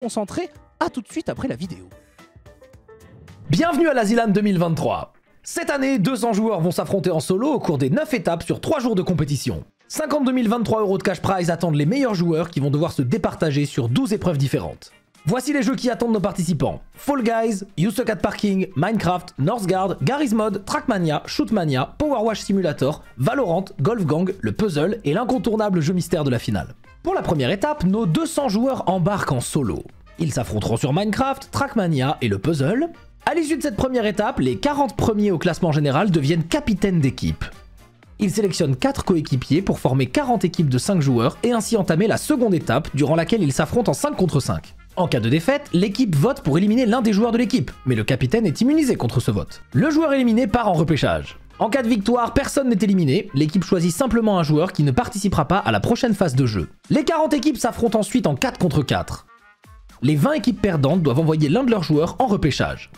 Concentré, à tout de suite après la vidéo. Bienvenue à la ZLAN 2023. Cette année, 200 joueurs vont s'affronter en solo au cours des 9 étapes sur 3 jours de compétition. 52 023 € de cash prize attendent les meilleurs joueurs qui vont devoir se départager sur 12 épreuves différentes. Voici les jeux qui attendent nos participants. Fall Guys, You Suck at Parking, Minecraft, Northgard, Garry's Mod, Trackmania, Shootmania, Power Wash Simulator, Valorant, Golf Gang, le puzzle et l'incontournable jeu mystère de la finale. Pour la première étape, nos 200 joueurs embarquent en solo. Ils s'affronteront sur Minecraft, Trackmania et le puzzle. À l'issue de cette première étape, les 40 premiers au classement général deviennent capitaines d'équipe. Ils sélectionnent 4 coéquipiers pour former 40 équipes de 5 joueurs et ainsi entamer la seconde étape durant laquelle ils s'affrontent en 5 contre 5. En cas de défaite, l'équipe vote pour éliminer l'un des joueurs de l'équipe, mais le capitaine est immunisé contre ce vote. Le joueur éliminé part en repêchage. En cas de victoire, personne n'est éliminé, l'équipe choisit simplement un joueur qui ne participera pas à la prochaine phase de jeu. Les 40 équipes s'affrontent ensuite en 4 contre 4. Les 20 équipes perdantes doivent envoyer l'un de leurs joueurs en repêchage.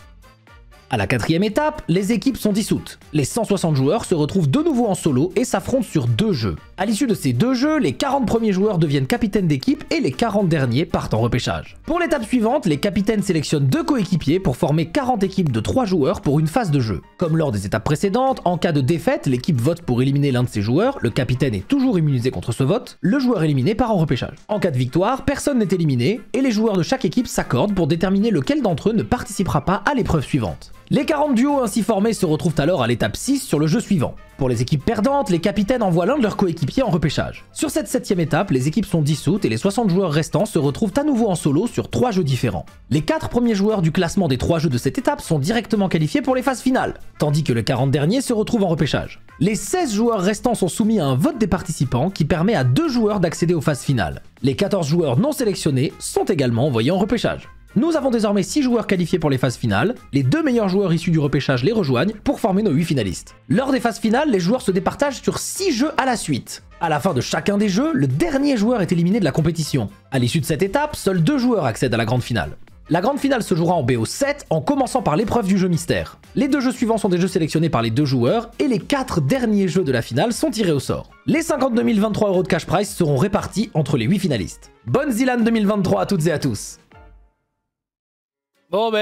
À la 4e étape, les équipes sont dissoutes. Les 160 joueurs se retrouvent de nouveau en solo et s'affrontent sur 2 jeux. À l'issue de ces 2 jeux, les 40 premiers joueurs deviennent capitaines d'équipe et les 40 derniers partent en repêchage. Pour l'étape suivante, les capitaines sélectionnent 2 coéquipiers pour former 40 équipes de 3 joueurs pour une phase de jeu. Comme lors des étapes précédentes, en cas de défaite, l'équipe vote pour éliminer l'un de ses joueurs, le capitaine est toujours immunisé contre ce vote, le joueur éliminé part en repêchage. En cas de victoire, personne n'est éliminé et les joueurs de chaque équipe s'accordent pour déterminer lequel d'entre eux ne participera pas à l'épreuve suivante. Les 40 duos ainsi formés se retrouvent alors à l'étape 6 sur le jeu suivant. Pour les équipes perdantes, les capitaines envoient l'un de leurs coéquipiers en repêchage. Sur cette 7e étape, les équipes sont dissoutes et les 60 joueurs restants se retrouvent à nouveau en solo sur 3 jeux différents. Les 4 premiers joueurs du classement des 3 jeux de cette étape sont directement qualifiés pour les phases finales, tandis que les 40 derniers se retrouvent en repêchage. Les 16 joueurs restants sont soumis à un vote des participants qui permet à 2 joueurs d'accéder aux phases finales. Les 14 joueurs non sélectionnés sont également envoyés en repêchage. Nous avons désormais 6 joueurs qualifiés pour les phases finales, les 2 meilleurs joueurs issus du repêchage les rejoignent pour former nos 8 finalistes. Lors des phases finales, les joueurs se départagent sur 6 jeux à la suite. À la fin de chacun des jeux, le dernier joueur est éliminé de la compétition. À l'issue de cette étape, seuls 2 joueurs accèdent à la grande finale. La grande finale se jouera en BO7 en commençant par l'épreuve du jeu mystère. Les 2 jeux suivants sont des jeux sélectionnés par les 2 joueurs et les 4 derniers jeux de la finale sont tirés au sort. Les 52 023 € de cash prize seront répartis entre les 8 finalistes. Bonne ZLAN 2023 à toutes et à tous. Bon ben...